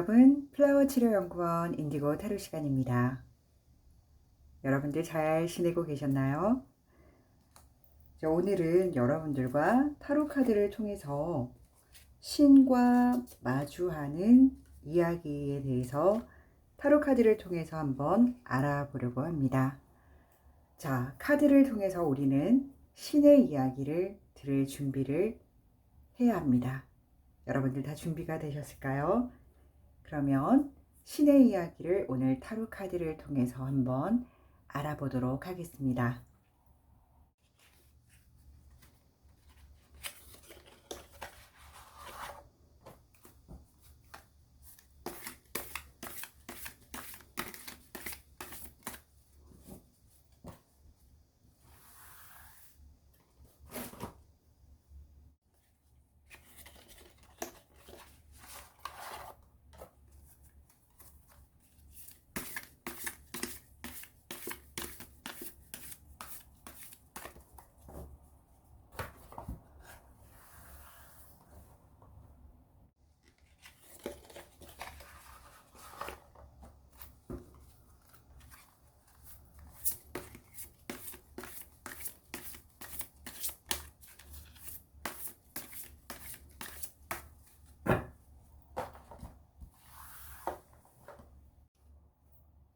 여러분, 플라워 치료연구원 인디고 타로 시간입니다. 여러분들 잘 지내고 계셨나요? 오늘은 여러분들과 타로 카드를 통해서 신과 마주하는 이야기에 대해서 타로 카드를 통해서 한번 알아보려고 합니다. 자, 카드를 통해서 우리는 신의 이야기를 들을 준비를 해야 합니다. 여러분들 다 준비가 되셨을까요? 그러면 신의 이야기를 오늘 타로 카드를 통해서 한번 알아보도록 하겠습니다.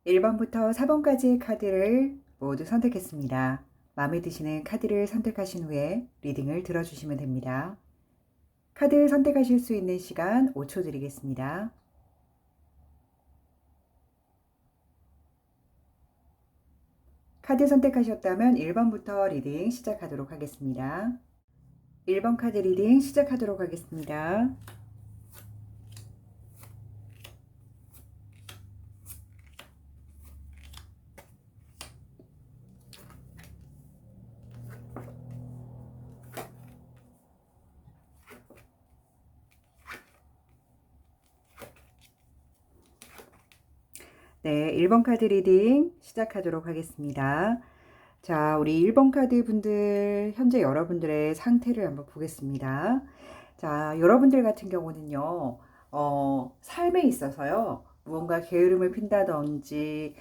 1번부터 4번까지의 카드를 모두 선택했습니다. 마음에 드시는 카드를 선택하신 후에 리딩을 들어주시면 됩니다. 카드 선택하실 수 있는 시간 5초 드리겠습니다. 카드 선택하셨다면 1번부터 리딩 시작하도록 하겠습니다. 1번 카드 리딩 시작하도록 하겠습니다. 네, 1번 카드 리딩 시작하도록 하겠습니다. 자, 우리 1번 카드 분들, 현재 여러분들의 상태를 한번 보겠습니다. 자, 여러분들 같은 경우는요, 삶에 있어서요, 무언가 게으름을 핀다든지,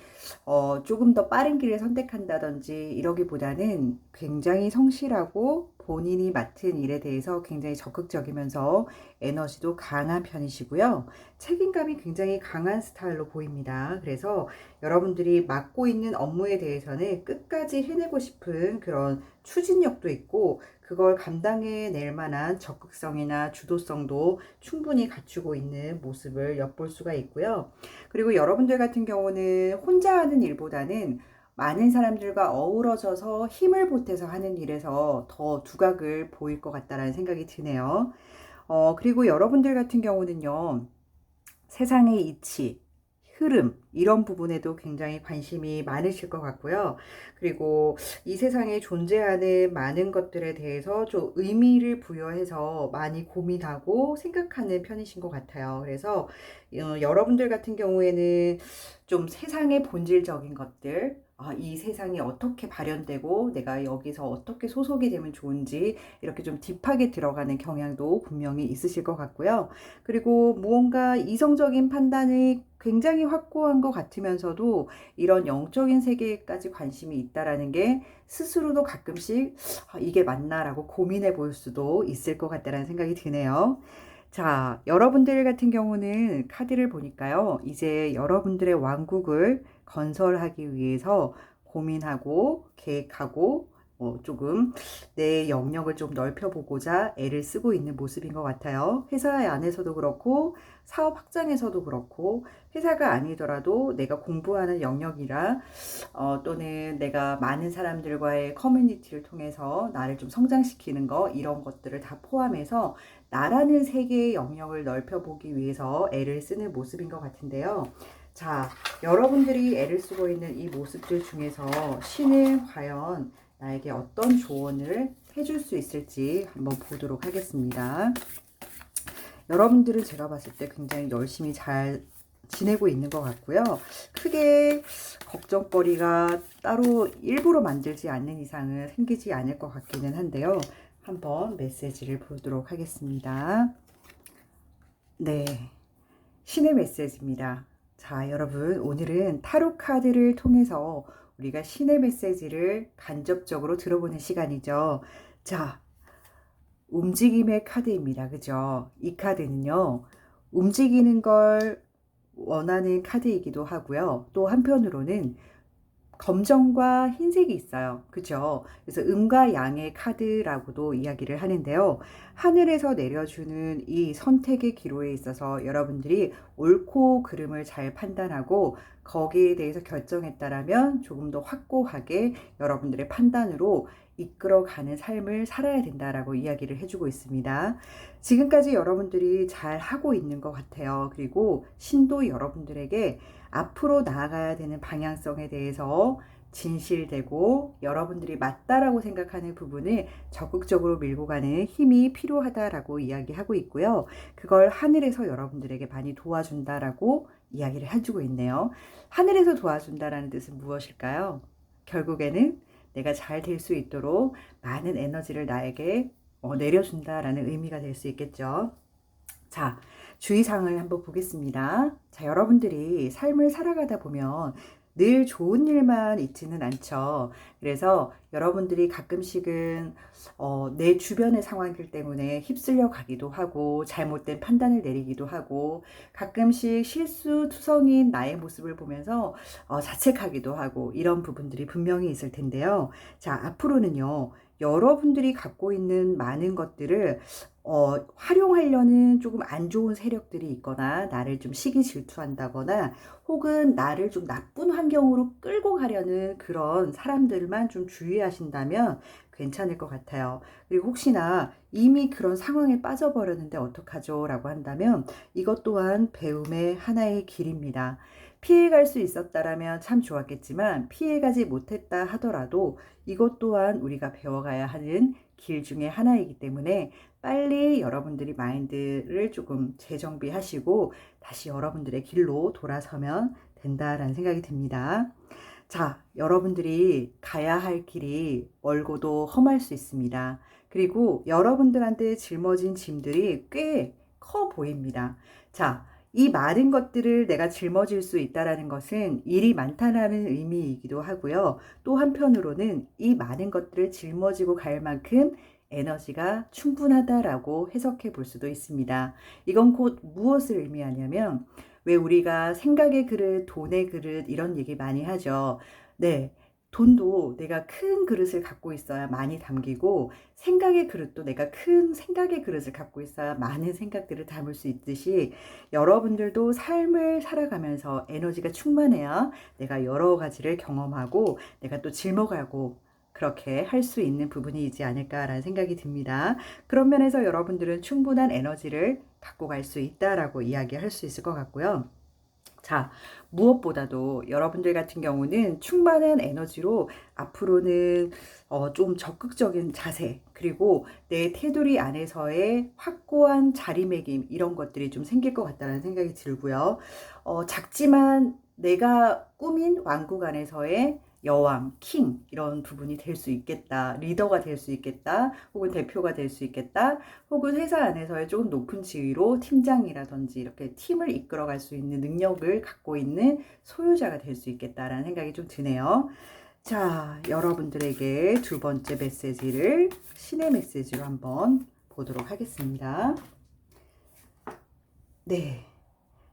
조금 더 빠른 길을 선택한다든지, 이러기보다는 굉장히 성실하고 본인이 맡은 일에 대해서 굉장히 적극적이면서 에너지도 강한 편이시고요. 책임감이 굉장히 강한 스타일로 보입니다. 그래서 여러분들이 맡고 있는 업무에 대해서는 끝까지 해내고 싶은 그런 추진력도 있고, 그걸 감당해낼 만한 적극성이나 주도성도 충분히 갖추고 있는 모습을 엿볼 수가 있고요. 그리고 여러분들 같은 경우는 혼자 하는 일보다는 많은 사람들과 어우러져서 힘을 보태서 하는 일에서 더 두각을 보일 것 같다라는 생각이 드네요. 그리고 여러분들 같은 경우는요, 세상의 이치, 흐름, 이런 부분에도 굉장히 관심이 많으실 것 같고요. 그리고 이 세상에 존재하는 많은 것들에 대해서 좀 의미를 부여해서 많이 고민하고 생각하는 편이신 것 같아요. 그래서 여러분들 같은 경우에는 좀 세상의 본질적인 것들, 이 세상이 어떻게 발현되고 내가 여기서 어떻게 소속이 되면 좋은지 이렇게 좀 딥하게 들어가는 경향도 분명히 있으실 것 같고요. 그리고 무언가 이성적인 판단이 굉장히 확고한 것 같으면서도 이런 영적인 세계까지 관심이 있다라는 게 스스로도 가끔씩 이게 맞나라고 고민해 볼 수도 있을 것 같다라는 생각이 드네요. 자, 여러분들 같은 경우는 카드를 보니까요, 이제 여러분들의 왕국을 건설하기 위해서 고민하고 계획하고 조금 내 영역을 좀 넓혀보고자 애를 쓰고 있는 모습인 것 같아요. 회사 안에서도 그렇고 사업 확장에서도 그렇고, 회사가 아니더라도 내가 공부하는 영역이라 또는 내가 많은 사람들과의 커뮤니티를 통해서 나를 좀 성장시키는 거, 이런 것들을 다 포함해서 나라는 세계의 영역을 넓혀보기 위해서 애를 쓰는 모습인 것 같은데요. 자, 여러분들이 애를 쓰고 있는 이 모습들 중에서 신은 과연 나에게 어떤 조언을 해줄 수 있을지 한번 보도록 하겠습니다. 여러분들은 제가 봤을 때 굉장히 열심히 잘 지내고 있는 것 같고요. 크게 걱정거리가 따로 일부러 만들지 않는 이상은 생기지 않을 것 같기는 한데요. 한번 메시지를 보도록 하겠습니다. 네. 신의 메시지입니다. 자, 여러분, 오늘은 타로 카드를 통해서 우리가 신의 메시지를 간접적으로 들어보는 시간이죠. 자, 움직임의 카드입니다. 그죠? 이 카드는요, 움직이는 걸 원하는 카드이기도 하고요. 또 한편으로는 검정과 흰색이 있어요. 그죠? 그래서 음과 양의 카드라고도 이야기를 하는데요. 하늘에서 내려주는 이 선택의 기로에 있어서 여러분들이 옳고 그름을 잘 판단하고 거기에 대해서 결정했다라면 조금 더 확고하게 여러분들의 판단으로 이끌어가는 삶을 살아야 된다라고 이야기를 해주고 있습니다. 지금까지 여러분들이 잘 하고 있는 것 같아요. 그리고 신도 여러분들에게 앞으로 나아가야 되는 방향성에 대해서 진실되고 여러분들이 맞다라고 생각하는 부분을 적극적으로 밀고 가는 힘이 필요하다라고 이야기하고 있고요. 그걸 하늘에서 여러분들에게 많이 도와준다라고 이야기를 해주고 있네요. 하늘에서 도와준다라는 뜻은 무엇일까요? 결국에는 내가 잘 될 수 있도록 많은 에너지를 나에게 내려준다라는 의미가 될 수 있겠죠. 자, 주의사항을 한번 보겠습니다. 자, 여러분들이 삶을 살아가다 보면 늘 좋은 일만 있지는 않죠. 그래서 여러분들이 가끔씩은 내 주변의 상황들 때문에 휩쓸려 가기도 하고 잘못된 판단을 내리기도 하고 가끔씩 실수투성인 나의 모습을 보면서 자책하기도 하고 이런 부분들이 분명히 있을 텐데요. 자, 앞으로는요. 여러분들이 갖고 있는 많은 것들을 활용하려는 조금 안 좋은 세력들이 있거나 나를 좀 시기 질투한다거나 혹은 나를 좀 나쁜 환경으로 끌고 가려는 그런 사람들만 좀 주의하신다면 괜찮을 것 같아요. 그리고 혹시나 이미 그런 상황에 빠져버렸는데 어떡하죠? 라고 한다면 이것 또한 배움의 하나의 길입니다. 피해갈 수 있었다라면 참 좋았겠지만 피해가지 못했다 하더라도 이것 또한 우리가 배워가야 하는 길 중에 하나이기 때문에 빨리 여러분들이 마인드를 조금 재정비하시고 다시 여러분들의 길로 돌아서면 된다라는 생각이 듭니다. 자, 여러분들이 가야 할 길이 멀고도 험할 수 있습니다. 그리고 여러분들한테 짊어진 짐들이 꽤 커 보입니다. 자, 이 많은 것들을 내가 짊어질 수 있다라는 것은 일이 많다라는 의미이기도 하고요. 또 한편으로는 이 많은 것들을 짊어지고 갈 만큼 에너지가 충분하다라고 해석해 볼 수도 있습니다. 이건 곧 무엇을 의미하냐면 왜 우리가 생각의 그릇, 돈의 그릇 이런 얘기 많이 하죠. 네. 돈도 내가 큰 그릇을 갖고 있어야 많이 담기고 생각의 그릇도 내가 큰 생각의 그릇을 갖고 있어야 많은 생각들을 담을 수 있듯이 여러분들도 삶을 살아가면서 에너지가 충만해야 내가 여러 가지를 경험하고 내가 또 짊어가고 그렇게 할 수 있는 부분이지 않을까라는 생각이 듭니다. 그런 면에서 여러분들은 충분한 에너지를 갖고 갈 수 있다라고 이야기할 수 있을 것 같고요. 자, 무엇보다도 여러분들 같은 경우는 충만한 에너지로 앞으로는 좀 적극적인 자세, 그리고 내 테두리 안에서의 확고한 자리매김, 이런 것들이 좀 생길 것 같다는 생각이 들고요. 작지만 내가 꾸민 왕국 안에서의 여왕, 킹 이런 부분이 될 수 있겠다. 리더가 될 수 있겠다. 혹은 대표가 될 수 있겠다. 혹은 회사 안에서의 조금 높은 지위로 팀장이라든지 이렇게 팀을 이끌어갈 수 있는 능력을 갖고 있는 소유자가 될 수 있겠다라는 생각이 좀 드네요. 자, 여러분들에게 두 번째 메시지를 신의 메시지로 한번 보도록 하겠습니다. 네.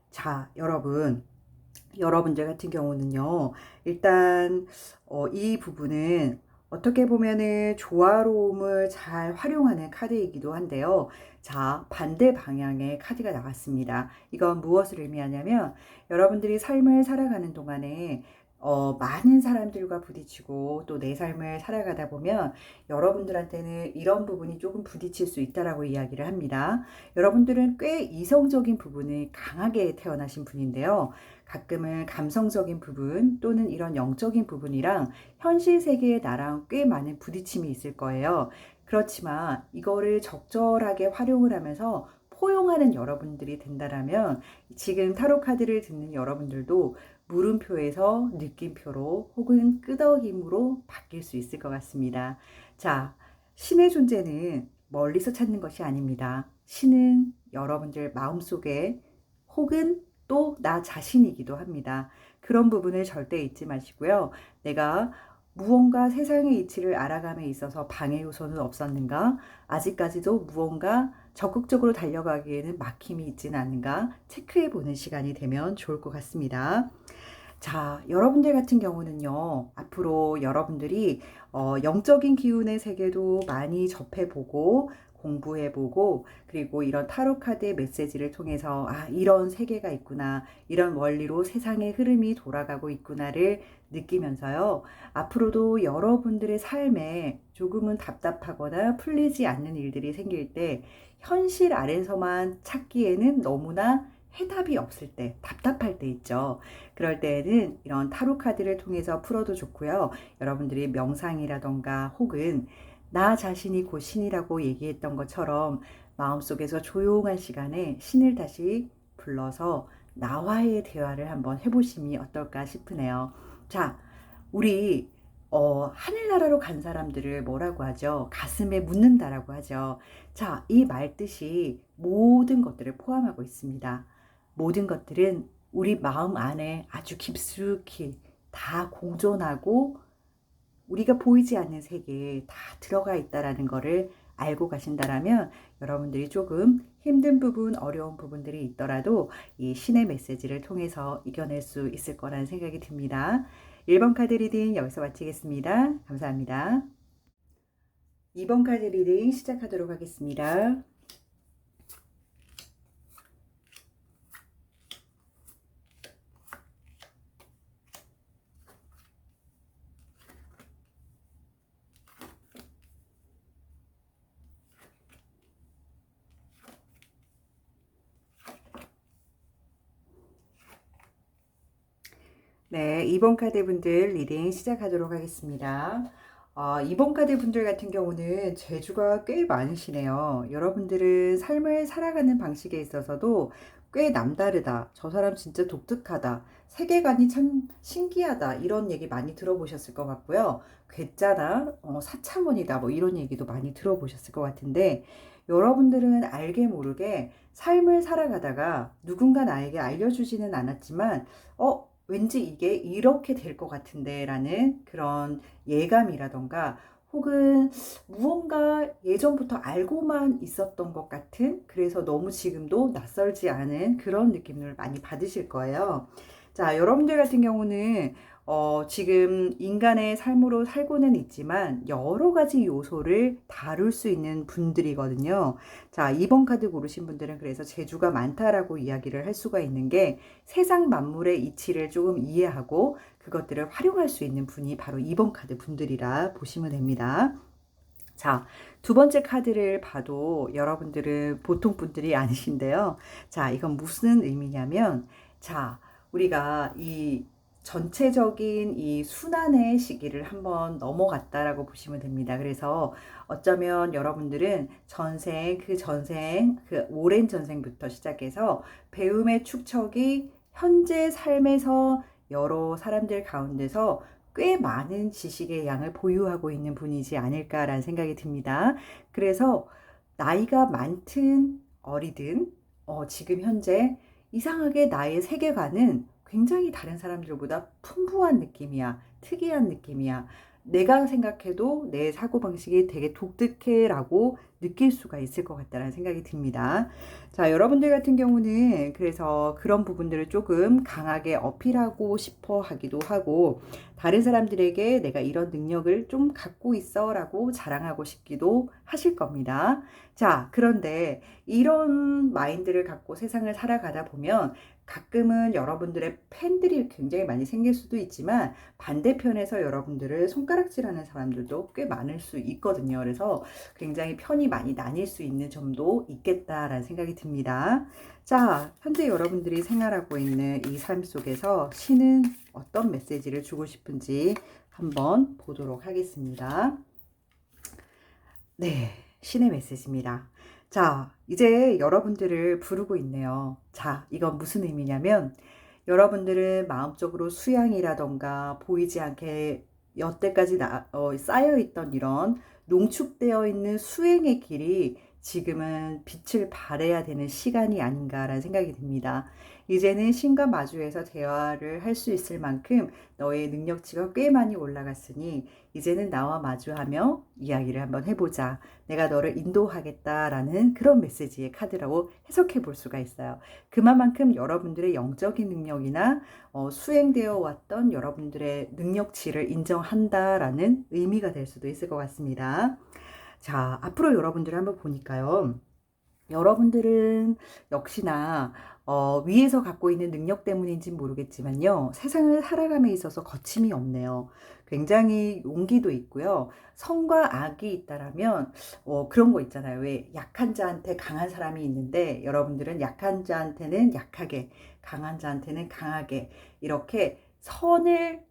자, 여러분들 같은 경우는요, 일단, 이 부분은 어떻게 보면은 조화로움을 잘 활용하는 카드이기도 한데요. 자, 반대 방향의 카드가 나왔습니다. 이건 무엇을 의미하냐면, 여러분들이 삶을 살아가는 동안에 많은 사람들과 부딪히고 또 내 삶을 살아가다 보면 여러분들한테는 이런 부분이 조금 부딪힐 수 있다라고 이야기를 합니다. 여러분들은 꽤 이성적인 부분을 강하게 태어나신 분인데요. 가끔은 감성적인 부분 또는 이런 영적인 부분이랑 현실 세계의 나랑 꽤 많은 부딪힘이 있을 거예요. 그렇지만 이거를 적절하게 활용을 하면서 포용하는 여러분들이 된다라면 지금 타로 카드를 듣는 여러분들도 물음표에서 느낌표로 혹은 끄덕임으로 바뀔 수 있을 것 같습니다. 자, 신의 존재는 멀리서 찾는 것이 아닙니다. 신은 여러분들 마음속에 혹은 또 나 자신이기도 합니다. 그런 부분을 절대 잊지 마시고요. 내가 무언가 세상의 이치를 알아감에 있어서 방해 요소는 없었는가? 아직까지도 무언가 적극적으로 달려가기에는 막힘이 있지는 않는가? 체크해 보는 시간이 되면 좋을 것 같습니다. 자, 여러분들 같은 경우는요, 앞으로 여러분들이 영적인 기운의 세계도 많이 접해보고, 공부해보고, 그리고 이런 타로 카드의 메시지를 통해서, 아, 이런 세계가 있구나, 이런 원리로 세상의 흐름이 돌아가고 있구나를 느끼면서요, 앞으로도 여러분들의 삶에 조금은 답답하거나 풀리지 않는 일들이 생길 때, 현실 아래서만 찾기에는 너무나 해답이 없을 때, 답답할 때 있죠. 그럴 때에는 이런 타로 카드를 통해서 풀어도 좋고요. 여러분들이 명상이라던가 혹은 나 자신이 곧 신이라고 얘기했던 것처럼 마음속에서 조용한 시간에 신을 다시 불러서 나와의 대화를 한번 해보심이 어떨까 싶으네요. 자, 우리 하늘나라로 간 사람들을 뭐라고 하죠? 가슴에 묻는다라고 하죠. 자, 이 말뜻이 모든 것들을 포함하고 있습니다. 모든 것들은 우리 마음 안에 아주 깊숙이 다 공존하고 우리가 보이지 않는 세계에 다 들어가 있다라는 거를 알고 가신다라면 여러분들이 조금 힘든 부분, 어려운 부분들이 있더라도 이 신의 메시지를 통해서 이겨낼 수 있을 거라는 생각이 듭니다. 1번 카드 리딩 여기서 마치겠습니다. 감사합니다. 2번 카드 리딩 시작하도록 하겠습니다. 네, 2번 카드 분들 리딩 시작하도록 하겠습니다. 2번 카드 분들 같은 경우는 재주가 꽤 많으시네요. 여러분들은 삶을 살아가는 방식에 있어서도 꽤 남다르다. 저 사람 진짜 독특하다. 세계관이 참 신기하다. 이런 얘기 많이 들어보셨을 것 같고요. 괴짜다, 사차원이다. 뭐 이런 얘기도 많이 들어보셨을 것 같은데 여러분들은 알게 모르게 삶을 살아가다가 누군가 나에게 알려주지는 않았지만 왠지 이게 이렇게 될 것 같은데 라는 그런 예감이라던가 혹은 무언가 예전부터 알고만 있었던 것 같은 그래서 너무 지금도 낯설지 않은 그런 느낌을 많이 받으실 거예요. 자, 여러분들 같은 경우는 지금 인간의 삶으로 살고는 있지만 여러 가지 요소를 다룰 수 있는 분들이거든요. 자, 2번 카드 고르신 분들은 그래서 재주가 많다라고 이야기를 할 수가 있는 게 세상 만물의 이치를 조금 이해하고 그것들을 활용할 수 있는 분이 바로 2번 카드 분들이라 보시면 됩니다. 자, 두 번째 카드를 봐도 여러분들은 보통 분들이 아니신데요. 자, 이건 무슨 의미냐면, 자, 우리가 이 전체적인 이 순환의 시기를 한번 넘어갔다라고 보시면 됩니다. 그래서 어쩌면 여러분들은 전생, 그 오랜 전생부터 시작해서 배움의 축적이 현재 삶에서 여러 사람들 가운데서 꽤 많은 지식의 양을 보유하고 있는 분이지 않을까라는 생각이 듭니다. 그래서 나이가 많든 어리든 지금 현재 이상하게 나의 세계관은 굉장히 다른 사람들보다 풍부한 느낌이야. 특이한 느낌이야. 내가 생각해도 내 사고방식이 되게 독특해라고 느낄 수가 있을 것 같다는 생각이 듭니다. 자, 여러분들 같은 경우는 그래서 그런 부분들을 조금 강하게 어필하고 싶어 하기도 하고 다른 사람들에게 내가 이런 능력을 좀 갖고 있어 라고 자랑하고 싶기도 하실 겁니다. 자, 그런데 이런 마인드를 갖고 세상을 살아가다 보면 가끔은 여러분들의 팬들이 굉장히 많이 생길 수도 있지만 반대편에서 여러분들을 손가락질하는 사람들도 꽤 많을 수 있거든요. 그래서 굉장히 편이 많이 나뉠 수 있는 점도 있겠다라는 생각이 듭니다. 자, 현재 여러분들이 생활하고 있는 이 삶 속에서 신은 어떤 메시지를 주고 싶은지 한번 보도록 하겠습니다. 네, 신의 메시지입니다. 자, 이제 여러분들을 부르고 있네요. 자, 이건 무슨 의미냐면 여러분들은 마음적으로 수양이라던가 보이지 않게 여태까지 쌓여있던 이런 농축되어 있는 수행의 길이 지금은 빛을 발해야 되는 시간이 아닌가라는 생각이 듭니다. 이제는 신과 마주해서 대화를 할 수 있을 만큼 너의 능력치가 꽤 많이 올라갔으니 이제는 나와 마주하며 이야기를 한번 해보자. 내가 너를 인도하겠다라는 그런 메시지의 카드라고 해석해 볼 수가 있어요. 그만큼 여러분들의 영적인 능력이나 수행되어 왔던 여러분들의 능력치를 인정한다라는 의미가 될 수도 있을 것 같습니다. 자, 앞으로 여러분들을 한번 보니까요. 여러분들은 역시나 위에서 갖고 있는 능력 때문인지는 모르겠지만요. 세상을 살아감에 있어서 거침이 없네요. 굉장히 용기도 있고요. 선과 악이 있다라면 그런 거 있잖아요. 왜 약한 자한테 강한 사람이 있는데 여러분들은 약한 자한테는 약하게, 강한 자한테는 강하게 이렇게 선을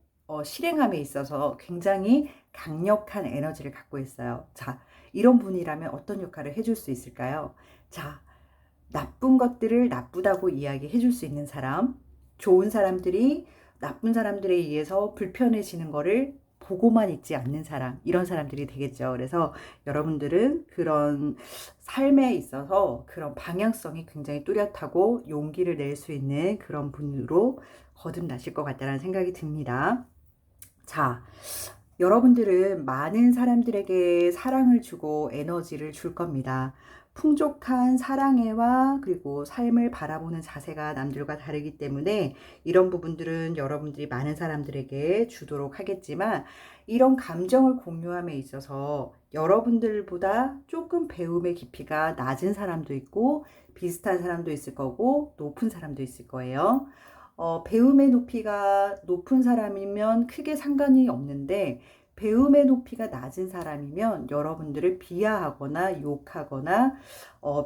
실행함에 있어서 굉장히 강력한 에너지를 갖고 있어요. 자, 이런 분이라면 어떤 역할을 해줄 수 있을까요? 자, 나쁜 것들을 나쁘다고 이야기해 줄 수 있는 사람, 좋은 사람들이 나쁜 사람들에 의해서 불편해지는 거를 보고만 있지 않는 사람, 이런 사람들이 되겠죠. 그래서 여러분들은 그런 삶에 있어서 그런 방향성이 굉장히 뚜렷하고 용기를 낼 수 있는 그런 분으로 거듭나실 것 같다는 생각이 듭니다. 자, 여러분들은 많은 사람들에게 사랑을 주고 에너지를 줄 겁니다. 풍족한 사랑애와 그리고 삶을 바라보는 자세가 남들과 다르기 때문에 이런 부분들은 여러분들이 많은 사람들에게 주도록 하겠지만 이런 감정을 공유함에 있어서 여러분들보다 조금 배움의 깊이가 낮은 사람도 있고 비슷한 사람도 있을 거고 높은 사람도 있을 거예요. 배움의 높이가 높은 사람이면 크게 상관이 없는데 배움의 높이가 낮은 사람이면 여러분들을 비하하거나 욕하거나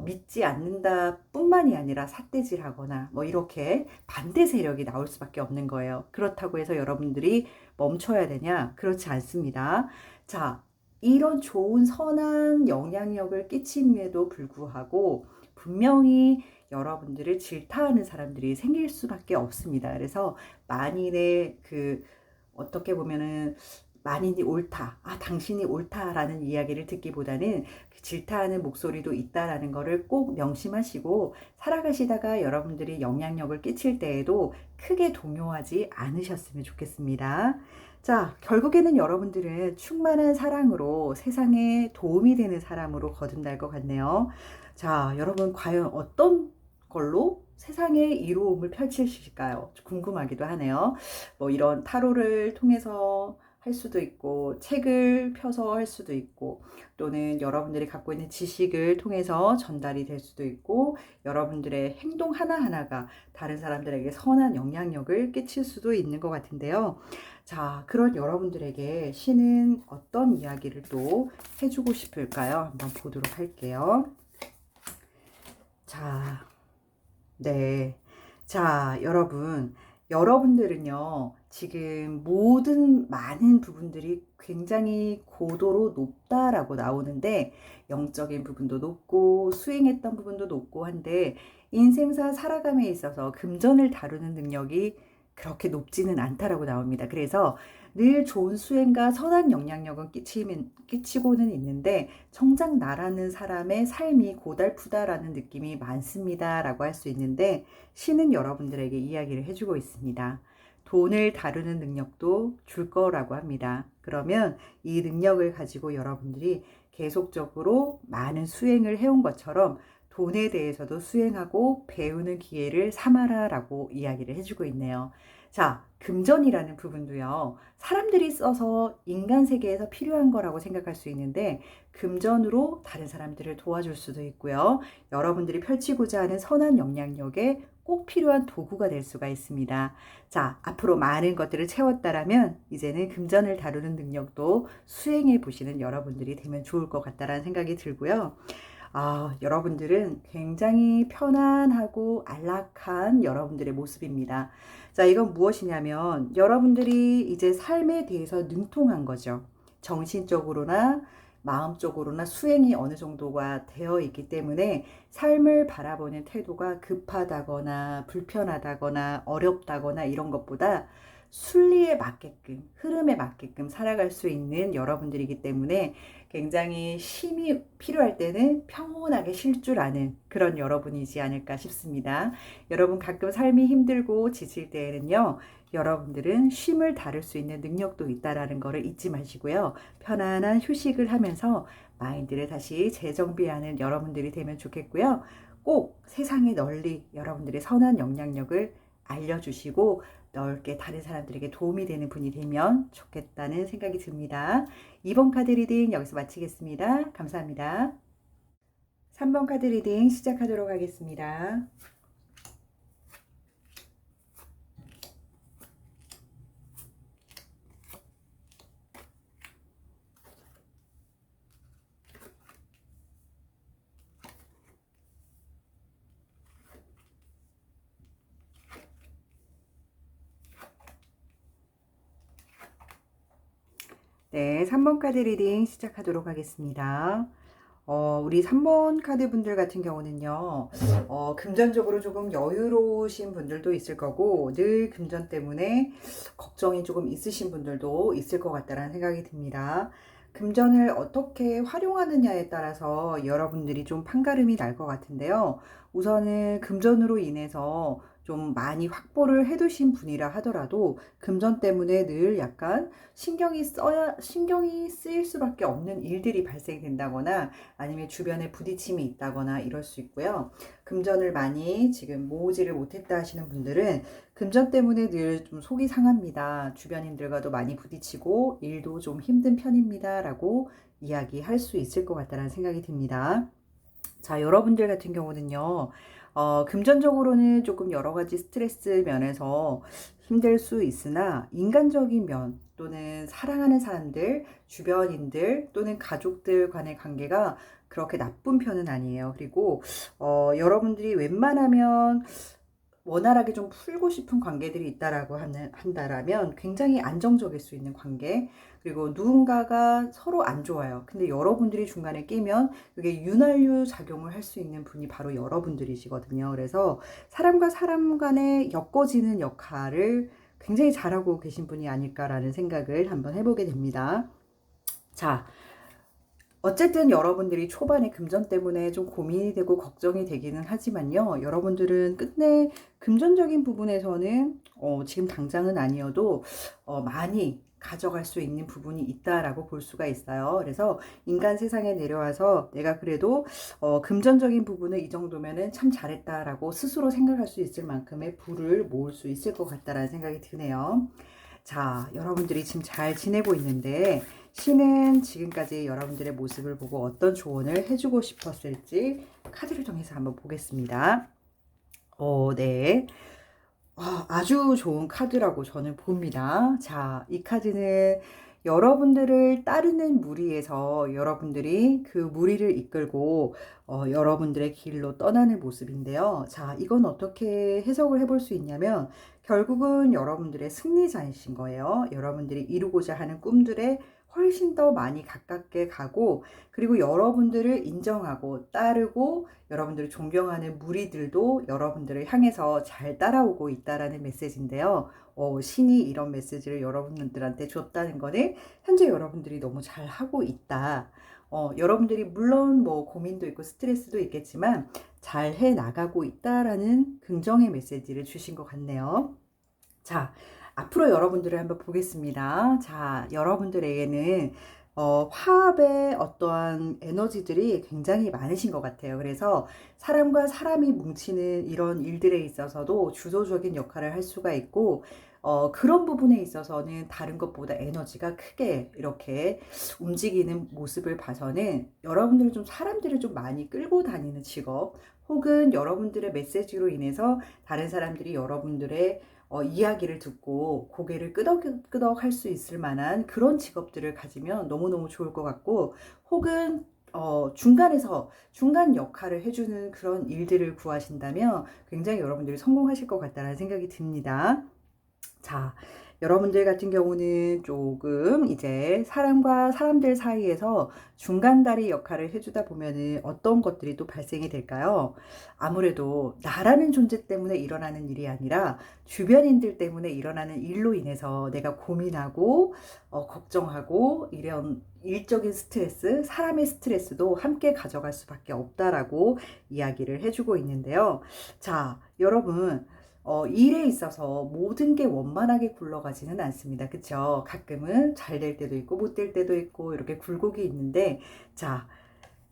믿지 않는다 뿐만이 아니라 삿대질하거나 뭐 이렇게 반대 세력이 나올 수밖에 없는 거예요. 그렇다고 해서 여러분들이 멈춰야 되냐? 그렇지 않습니다. 자, 이런 좋은 선한 영향력을 끼침에도 불구하고 분명히 여러분들을 질타하는 사람들이 생길 수밖에 없습니다. 그래서 만인의 어떻게 보면은 만인이 옳다, 당신이 옳다라는 이야기를 듣기보다는 질타하는 목소리도 있다라는 거를 꼭 명심하시고 살아가시다가 여러분들이 영향력을 끼칠 때에도 크게 동요하지 않으셨으면 좋겠습니다. 자, 결국에는 여러분들은 충만한 사랑으로 세상에 도움이 되는 사람으로 거듭날 것 같네요. 자, 여러분 과연 어떤 걸로 세상의 이로움을 펼치실까요? 궁금하기도 하네요. 뭐 이런 타로를 통해서 할 수도 있고 책을 펴서 할 수도 있고 또는 여러분들이 갖고 있는 지식을 통해서 전달이 될 수도 있고 여러분들의 행동 하나하나가 다른 사람들에게 선한 영향력을 끼칠 수도 있는 것 같은데요. 자, 그런 여러분들에게 신은 어떤 이야기를 또 해주고 싶을까요? 한번 보도록 할게요. 자, 네. 자, 여러분들은요, 지금 많은 부분들이 굉장히 고도로 높다라고 나오는데, 영적인 부분도 높고, 수행했던 부분도 높고 한데, 인생사 살아감에 있어서 금전을 다루는 능력이 그렇게 높지는 않다라고 나옵니다. 그래서 늘 좋은 수행과 선한 영향력은 끼치고는 있는데 정작 나라는 사람의 삶이 고달프다라는 느낌이 많습니다라고 할 수 있는데 신은 여러분들에게 이야기를 해주고 있습니다. 돈을 다루는 능력도 줄 거라고 합니다. 그러면 이 능력을 가지고 여러분들이 계속적으로 많은 수행을 해온 것처럼 돈에 대해서도 수행하고 배우는 기회를 삼아라라고 이야기를 해주고 있네요. 자, 금전이라는 부분도요. 사람들이 써서 인간 세계에서 필요한 거라고 생각할 수 있는데 금전으로 다른 사람들을 도와줄 수도 있고요. 여러분들이 펼치고자 하는 선한 영향력에 꼭 필요한 도구가 될 수가 있습니다. 자, 앞으로 많은 것들을 채웠다라면 이제는 금전을 다루는 능력도 수행해 보시는 여러분들이 되면 좋을 것 같다라는 생각이 들고요. 여러분들은 굉장히 편안하고 안락한 여러분들의 모습입니다. 자, 이건 무엇이냐면 여러분들이 이제 삶에 대해서 능통한 거죠. 정신적으로나 마음적으로나 수행이 어느 정도가 되어 있기 때문에 삶을 바라보는 태도가 급하다거나 불편하다거나 어렵다거나 이런 것보다 순리에 맞게끔, 흐름에 맞게끔 살아갈 수 있는 여러분들이기 때문에 굉장히 쉼이 필요할 때는 평온하게 쉴 줄 아는 그런 여러분이지 않을까 싶습니다. 여러분 가끔 삶이 힘들고 지칠 때에는요, 여러분들은 쉼을 다룰 수 있는 능력도 있다라는 것을 잊지 마시고요. 편안한 휴식을 하면서 마인드를 다시 재정비하는 여러분들이 되면 좋겠고요. 꼭 세상에 널리 여러분들의 선한 영향력을 알려주시고 넓게 다른 사람들에게 도움이 되는 분이 되면 좋겠다는 생각이 듭니다. 2번 카드 리딩 여기서 마치겠습니다. 감사합니다. 3번 카드 리딩 시작하도록 하겠습니다. 네, 3번 카드 리딩 시작하도록 하겠습니다. 우리 3번 카드 분들 같은 경우는요, 금전적으로 조금 여유로우신 분들도 있을 거고, 늘 금전 때문에 걱정이 조금 있으신 분들도 있을 것 같다는 생각이 듭니다. 금전을 어떻게 활용하느냐에 따라서 여러분들이 좀 판가름이 날 것 같은데요. 우선은 금전으로 인해서 좀 많이 확보를 해두신 분이라 하더라도 금전 때문에 늘 약간 신경이 쓰일 수밖에 없는 일들이 발생된다거나 아니면 주변에 부딪힘이 있다거나 이럴 수 있고요. 금전을 많이 지금 모으지를 못했다 하시는 분들은 금전 때문에 늘 좀 속이 상합니다. 주변인들과도 많이 부딪히고 일도 좀 힘든 편입니다. 라고 이야기할 수 있을 것 같다는 생각이 듭니다. 자, 여러분들 같은 경우는요, 금전적으로는 조금 여러 가지 스트레스 면에서 힘들 수 있으나 인간적인 면 또는 사랑하는 사람들, 주변인들 또는 가족들 간의 관계가 그렇게 나쁜 편은 아니에요. 그리고 여러분들이 웬만하면 원활하게 좀 풀고 싶은 관계들이 있다라고 한다라면 굉장히 안정적일 수 있는 관계, 그리고 누군가가 서로 안 좋아요. 근데 여러분들이 중간에 끼면 그게 윤활유 작용을 할 수 있는 분이 바로 여러분들이시거든요. 그래서 사람과 사람 간에 엮어지는 역할을 굉장히 잘하고 계신 분이 아닐까라는 생각을 한번 해보게 됩니다. 자, 어쨌든 여러분들이 초반에 금전 때문에 좀 고민이 되고 걱정이 되기는 하지만요. 여러분들은 끝내 금전적인 부분에서는 지금 당장은 아니어도 많이 가져갈 수 있는 부분이 있다라고 볼 수가 있어요. 그래서 인간 세상에 내려와서 내가 그래도 금전적인 부분을 이 정도면은 참 잘했다라고 스스로 생각할 수 있을 만큼의 부를 모을 수 있을 것 같다라는 생각이 드네요. 자, 여러분들이 지금 잘 지내고 있는데 신은 지금까지 여러분들의 모습을 보고 어떤 조언을 해주고 싶었을지 카드를 통해서 한번 보겠습니다. 네. 아주 좋은 카드라고 저는 봅니다. 자, 이 카드는 여러분들을 따르는 무리에서 여러분들이 그 무리를 이끌고 여러분들의 길로 떠나는 모습인데요. 자, 이건 어떻게 해석을 해볼 수 있냐면 결국은 여러분들의 승리자이신 거예요. 여러분들이 이루고자 하는 꿈들에 훨씬 더 많이 가깝게 가고, 그리고 여러분들을 인정하고 따르고 여러분들을 존경하는 무리들도 여러분들을 향해서 잘 따라오고 있다라는 메시지인데요. 신이 이런 메시지를 여러분들한테 줬다는 거는 현재 여러분들이 너무 잘 하고 있다. 여러분들이 물론 뭐 고민도 있고 스트레스도 있겠지만 잘 해 나가고 있다라는 긍정의 메시지를 주신 것 같네요. 자, 앞으로 여러분들을 한번 보겠습니다. 자, 여러분들에게는 화합의 어떠한 에너지들이 굉장히 많으신 것 같아요. 그래서 사람과 사람이 뭉치는 이런 일들에 있어서도 주도적인 역할을 할 수가 있고, 그런 부분에 있어서는 다른 것보다 에너지가 크게 이렇게 움직이는 모습을 봐서는 여러분들은 좀 사람들을 좀 많이 끌고 다니는 직업, 혹은 여러분들의 메시지로 인해서 다른 사람들이 여러분들의 이야기를 듣고 고개를 끄덕끄덕 할 수 있을 만한 그런 직업들을 가지면 너무너무 좋을 것 같고, 혹은 중간에서 중간 역할을 해주는 그런 일들을 구하신다면 굉장히 여러분들이 성공하실 것 같다는 생각이 듭니다. 자, 여러분들 같은 경우는 조금 이제 사람과 사람들 사이에서 중간다리 역할을 해주다 보면은 어떤 것들이 또 발생이 될까요? 아무래도 나라는 존재 때문에 일어나는 일이 아니라 주변인들 때문에 일어나는 일로 인해서 내가 고민하고 걱정하고 이런 일적인 스트레스, 사람의 스트레스도 함께 가져갈 수밖에 없다라고 이야기를 해주고 있는데요. 자, 여러분. 일에 있어서 모든 게 원만하게 굴러가지는 않습니다. 그쵸? 가끔은 잘 될 때도 있고 못 될 때도 있고 이렇게 굴곡이 있는데, 자,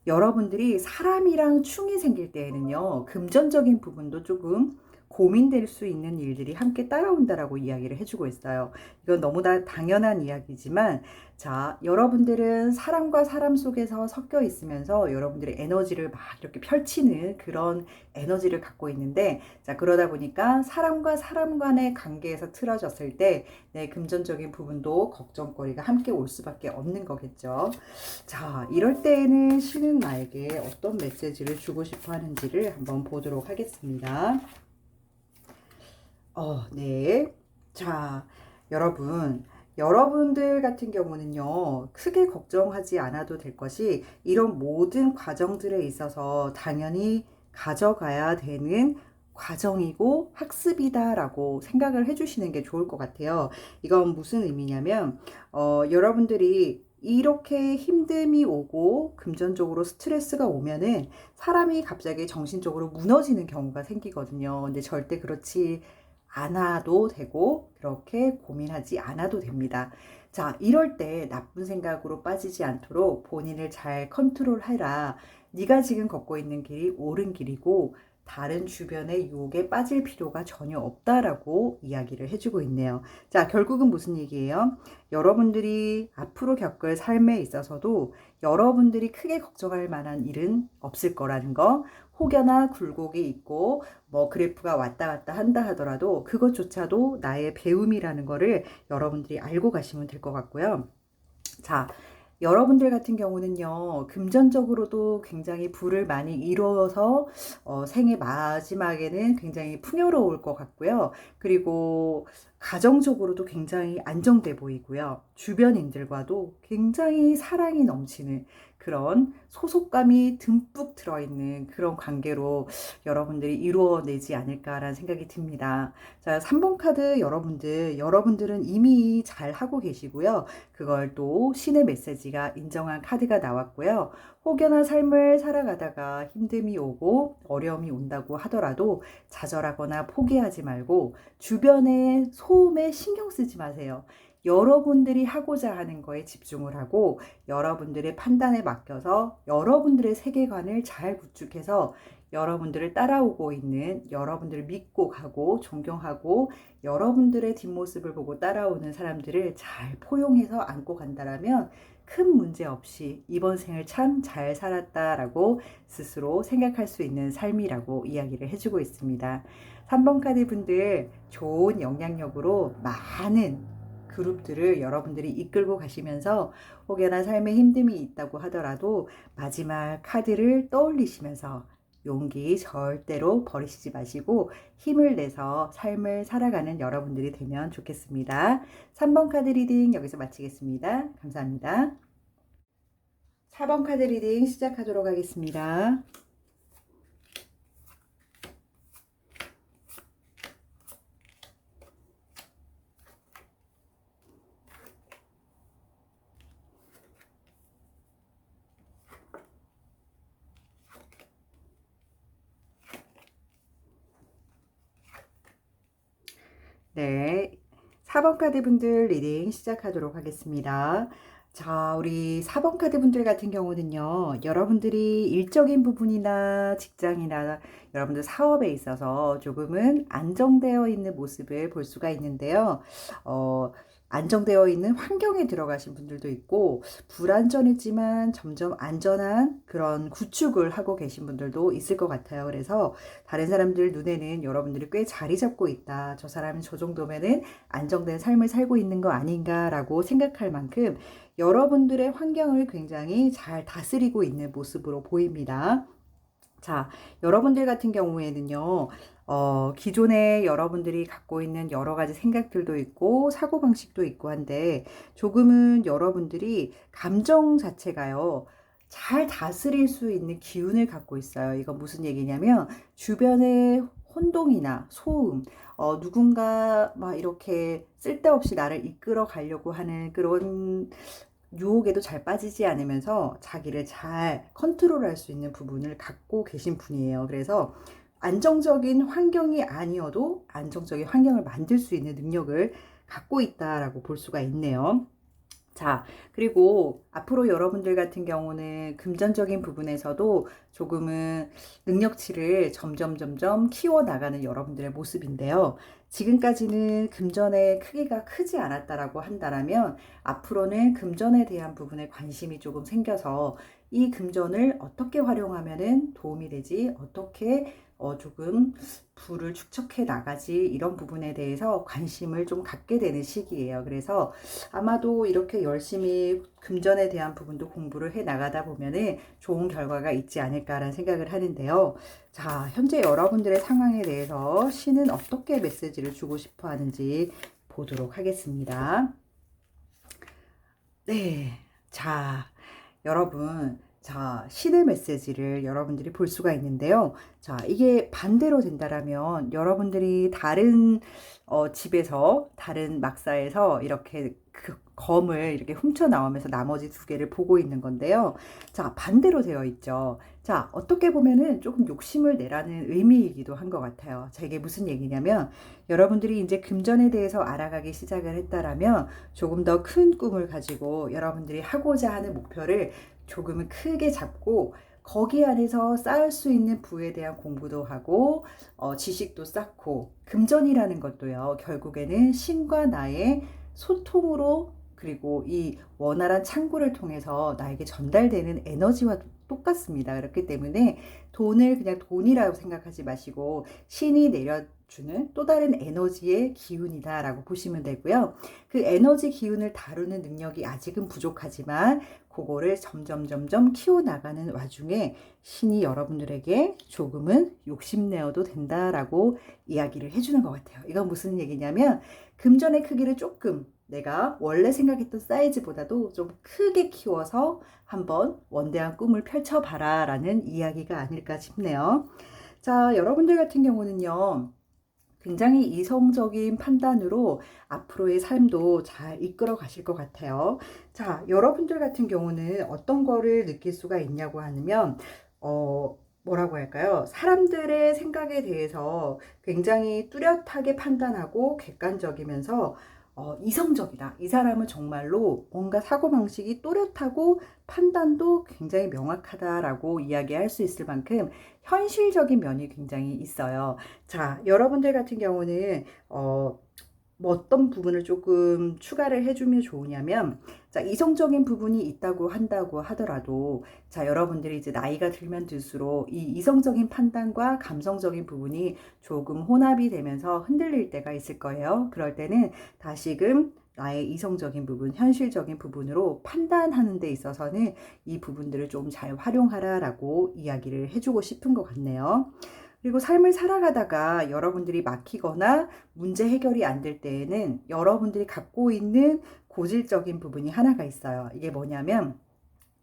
여러분들이 사람이랑 충이 생길 때에는요, 금전적인 부분도 조금 고민될 수 있는 일들이 함께 따라온다라고 이야기를 해주고 있어요. 이건 너무나 당연한 이야기지만, 자, 여러분들은 사람과 사람 속에서 섞여 있으면서 여러분들의 에너지를 막 이렇게 펼치는 그런 에너지를 갖고 있는데, 자, 그러다 보니까 사람과 사람 간의 관계에서 틀어졌을 때, 내 금전적인 부분도 걱정거리가 함께 올 수밖에 없는 거겠죠. 자, 이럴 때에는 신은 나에게 어떤 메시지를 주고 싶어 하는지를 한번 보도록 하겠습니다. 네. 자, 여러분들 같은 경우는요, 크게 걱정하지 않아도 될 것이 이런 모든 과정들에 있어서 당연히 가져가야 되는 과정이고 학습이다라고 생각을 해주시는 게 좋을 것 같아요. 이건 무슨 의미냐면, 여러분들이 이렇게 힘듦이 오고 금전적으로 스트레스가 오면은 사람이 갑자기 정신적으로 무너지는 경우가 생기거든요. 근데 절대 그렇지 않아도 되고 그렇게 고민하지 않아도 됩니다. 자, 이럴 때 나쁜 생각으로 빠지지 않도록 본인을 잘 컨트롤해라. 네가 지금 걷고 있는 길이 옳은 길이고 다른 주변의 유혹에 빠질 필요가 전혀 없다라고 이야기를 해주고 있네요. 자, 결국은 무슨 얘기예요? 여러분들이 앞으로 겪을 삶에 있어서도 여러분들이 크게 걱정할 만한 일은 없을 거라는 거, 혹여나 굴곡이 있고 뭐 그래프가 왔다 갔다 한다 하더라도 그것조차도 나의 배움이라는 거를 여러분들이 알고 가시면 될 것 같고요. 자, 여러분들 같은 경우는요, 금전적으로도 굉장히 부를 많이 이루어서 생의 마지막에는 굉장히 풍요로울 것 같고요. 그리고 가정적으로도 굉장히 안정돼 보이고요. 주변인들과도 굉장히 사랑이 넘치는 그런 소속감이 듬뿍 들어있는 그런 관계로 여러분들이 이루어내지 않을까라는 생각이 듭니다. 자, 3번 카드 여러분들은 이미 잘 하고 계시고요. 그걸 또 신의 메시지가 인정한 카드가 나왔고요. 혹여나 삶을 살아가다가 힘듦이 오고 어려움이 온다고 하더라도 좌절하거나 포기하지 말고 주변의 소음에 신경 쓰지 마세요. 여러분들이 하고자 하는 거에 집중을 하고 여러분들의 판단에 맡겨서 여러분들의 세계관을 잘 구축해서 여러분들을 따라오고 있는, 여러분들을 믿고 가고 존경하고 여러분들의 뒷모습을 보고 따라오는 사람들을 잘 포용해서 안고 간다라면 큰 문제 없이 이번 생을 참 잘 살았다라고 스스로 생각할 수 있는 삶이라고 이야기를 해주고 있습니다. 3번 카드 분들 좋은 영향력으로 많은 그룹들을 여러분들이 이끌고 가시면서 혹여나 삶에 힘듦이 있다고 하더라도 마지막 카드를 떠올리시면서 용기 절대로 버리시지 마시고 힘을 내서 삶을 살아가는 여러분들이 되면 좋겠습니다. 3번 카드 리딩 여기서 마치겠습니다. 감사합니다. 4번 카드 리딩 시작하도록 하겠습니다. 네, 4번 카드 분들 리딩 시작하도록 하겠습니다. 자, 우리 4번 카드 분들 같은 경우는요, 여러분들이 일적인 부분이나 직장이나 여러분들 사업에 있어서 조금은 안정되어 있는 모습을 볼 수가 있는데요. 안정되어 있는 환경에 들어가신 분들도 있고 불안전했지만 점점 안전한 그런 구축을 하고 계신 분들도 있을 것 같아요. 그래서 다른 사람들 눈에는 여러분들이 꽤 자리 잡고 있다. 저 사람은 저 정도면은 안정된 삶을 살고 있는 거 아닌가라고 생각할 만큼 여러분들의 환경을 굉장히 잘 다스리고 있는 모습으로 보입니다. 자, 여러분들 같은 경우에는요, 기존에 여러분들이 갖고 있는 여러 가지 생각들도 있고, 사고방식도 있고 한데, 조금은 여러분들이 감정 자체가요, 잘 다스릴 수 있는 기운을 갖고 있어요. 이건 무슨 얘기냐면, 주변의 혼동이나 소음, 누군가 막 이렇게 쓸데없이 나를 이끌어 가려고 하는 그런 유혹에도 잘 빠지지 않으면서 자기를 잘 컨트롤할 수 있는 부분을 갖고 계신 분이에요. 그래서 안정적인 환경이 아니어도 안정적인 환경을 만들 수 있는 능력을 갖고 있다라고 볼 수가 있네요. 자, 그리고 앞으로 여러분들 같은 경우는 금전적인 부분에서도 조금은 능력치를 점점 키워나가는 여러분들의 모습인데요. 지금까지는 금전의 크기가 크지 않았다라고 한다면 앞으로는 금전에 대한 부분에 관심이 조금 생겨서 이 금전을 어떻게 활용하면은 도움이 되지, 어떻게 조금 부를 축적해 나가지, 이런 부분에 대해서 관심을 좀 갖게 되는 시기예요. 그래서 아마도 이렇게 열심히 금전에 대한 부분도 공부를 해 나가다 보면은 좋은 결과가 있지 않을까라는 생각을 하는데요. 자, 현재 여러분들의 상황에 대해서 신은 어떻게 메시지를 주고 싶어 하는지 보도록 하겠습니다. 네. 자, 여러분. 자, 신의 메시지를 여러분들이 볼 수가 있는데요. 자, 이게 반대로 된다라면 여러분들이 다른 집에서, 다른 막사에서 이렇게 그 검을 이렇게 훔쳐 나오면서 나머지 두 개를 보고 있는 건데요. 자, 반대로 되어 있죠. 자, 어떻게 보면은 조금 욕심을 내라는 의미이기도 한 것 같아요. 자, 이게 무슨 얘기냐면 여러분들이 이제 금전에 대해서 알아가기 시작을 했다라면 조금 더 큰 꿈을 가지고 여러분들이 하고자 하는 목표를 조금은 크게 잡고 거기 안에서 쌓을 수 있는 부에 대한 공부도 하고 지식도 쌓고, 금전이라는 것도요 결국에는 신과 나의 소통으로, 그리고 이 원활한 창구를 통해서 나에게 전달되는 에너지와 똑같습니다. 그렇기 때문에 돈을 그냥 돈이라고 생각하지 마시고 신이 내려주는 또 다른 에너지의 기운이다라고 보시면 되고요. 그 에너지 기운을 다루는 능력이 아직은 부족하지만 그거를 점점 키워나가는 와중에 신이 여러분들에게 조금은 욕심내어도 된다라고 이야기를 해주는 것 같아요. 이건 무슨 얘기냐면 금전의 크기를 조금 내가 원래 생각했던 사이즈보다도 좀 크게 키워서 한번 원대한 꿈을 펼쳐봐라 라는 이야기가 아닐까 싶네요. 자, 여러분들 같은 경우는요, 굉장히 이성적인 판단으로 앞으로의 삶도 잘 이끌어 가실 것 같아요. 자, 여러분들 같은 경우는 어떤 거를 느낄 수가 있냐고 하면, 뭐라고 할까요? 사람들의 생각에 대해서 굉장히 뚜렷하게 판단하고 객관적이면서 이성적이다. 이 사람은 정말로 뭔가 사고방식이 또렷하고 판단도 굉장히 명확하다라고 이야기할 수 있을 만큼 현실적인 면이 굉장히 있어요. 자, 여러분들 같은 경우는 뭐 어떤 부분을 조금 추가를 해주면 좋으냐면, 자, 이성적인 부분이 있다고 한다고 하더라도, 자, 여러분들이 이제 나이가 들면 들수록 이 이성적인 판단과 감성적인 부분이 조금 혼합이 되면서 흔들릴 때가 있을 거예요. 그럴 때는 다시금 나의 이성적인 부분, 현실적인 부분으로 판단하는 데 있어서는 이 부분들을 좀 잘 활용하라라고 이야기를 해주고 싶은 것 같네요. 그리고 삶을 살아가다가 여러분들이 막히거나 문제 해결이 안 될 때에는 여러분들이 갖고 있는 고질적인 부분이 하나가 있어요. 이게 뭐냐면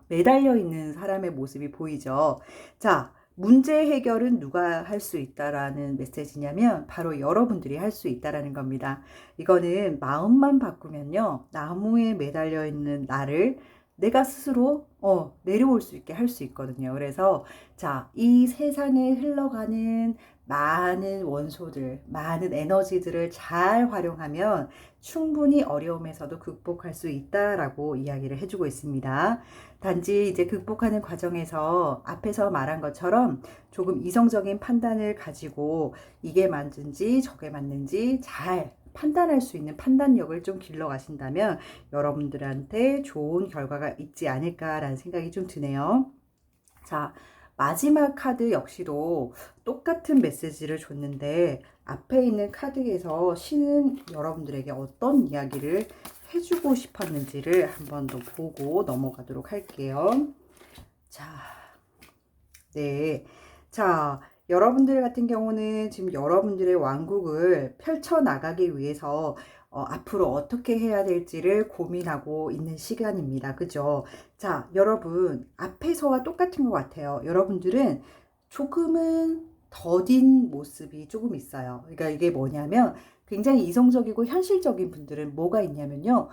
매달려 있는 사람의 모습이 보이죠. 자, 문제 해결은 누가 할 수 있다라는 메시지냐면 바로 여러분들이 할 수 있다라는 겁니다. 이거는 마음만 바꾸면요, 나무에 매달려 있는 나를 내가 스스로 내려올 수 있게 할 수 있거든요. 그래서 자, 이 세상에 흘러가는 많은 원소들, 많은 에너지들을 잘 활용하면 충분히 어려움에서도 극복할 수 있다라고 이야기를 해주고 있습니다. 단지 이제 극복하는 과정에서 앞에서 말한 것처럼 조금 이성적인 판단을 가지고 이게 맞는지 저게 맞는지 잘 판단할 수 있는 판단력을 좀 길러 가신다면 여러분들한테 좋은 결과가 있지 않을까라는 생각이 좀 드네요. 자, 마지막 카드 역시도 똑같은 메시지를 줬는데 앞에 있는 카드에서 신은 여러분들에게 어떤 이야기를 해주고 싶었는지를 한번 더 보고 넘어가도록 할게요. 자, 네. 자, 여러분들 같은 경우는 지금 여러분들의 왕국을 펼쳐나가기 위해서 앞으로 어떻게 해야 될지를 고민하고 있는 시간입니다. 그죠? 자, 여러분, 앞에서와 똑같은 것 같아요. 여러분들은 조금은 더딘 모습이 조금 있어요. 그러니까 이게 뭐냐면 굉장히 이성적이고 현실적인 분들은 뭐가 있냐면요.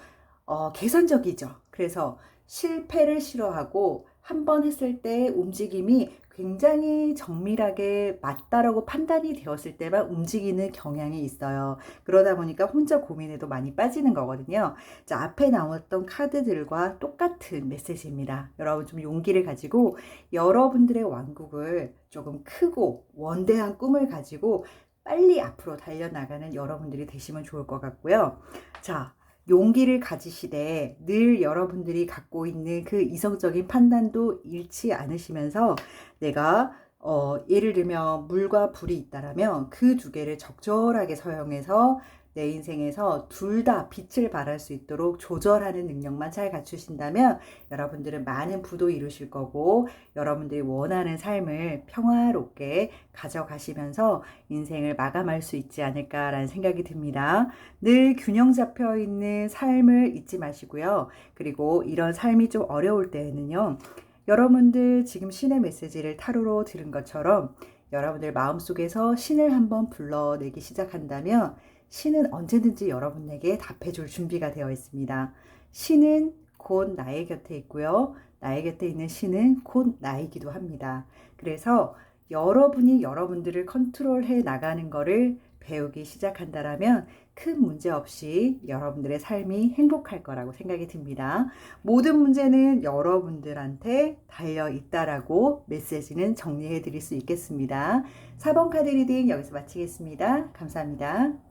계산적이죠. 그래서 실패를 싫어하고 한 번 했을 때 움직임이 굉장히 정밀하게 맞다라고 판단이 되었을 때만 움직이는 경향이 있어요. 그러다 보니까 혼자 고민에도 많이 빠지는 거거든요. 자, 앞에 나왔던 카드들과 똑같은 메시지입니다. 여러분 좀 용기를 가지고 여러분들의 왕국을 조금 크고 원대한 꿈을 가지고 빨리 앞으로 달려나가는 여러분들이 되시면 좋을 것 같고요. 자, 용기를 가지시되 늘 여러분들이 갖고 있는 그 이성적인 판단도 잃지 않으시면서 내가 예를 들면 물과 불이 있다라면 그 두 개를 적절하게 사용해서 내 인생에서 둘 다 빛을 발할 수 있도록 조절하는 능력만 잘 갖추신다면 여러분들은 많은 부도 이루실 거고 여러분들이 원하는 삶을 평화롭게 가져가시면서 인생을 마감할 수 있지 않을까라는 생각이 듭니다. 늘 균형 잡혀 있는 삶을 잊지 마시고요. 그리고 이런 삶이 좀 어려울 때에는요. 여러분들 지금 신의 메시지를 타로로 들은 것처럼 여러분들 마음속에서 신을 한번 불러내기 시작한다면 신은 언제든지 여러분에게 답해줄 준비가 되어 있습니다. 신은 곧 나의 곁에 있고요. 나의 곁에 있는 신은 곧 나이기도 합니다. 그래서 여러분이 여러분들을 컨트롤해 나가는 것을 배우기 시작한다라면 큰 문제 없이 여러분들의 삶이 행복할 거라고 생각이 듭니다. 모든 문제는 여러분들한테 달려 있다라고 메시지는 정리해 드릴 수 있겠습니다. 4번 카드 리딩 여기서 마치겠습니다. 감사합니다.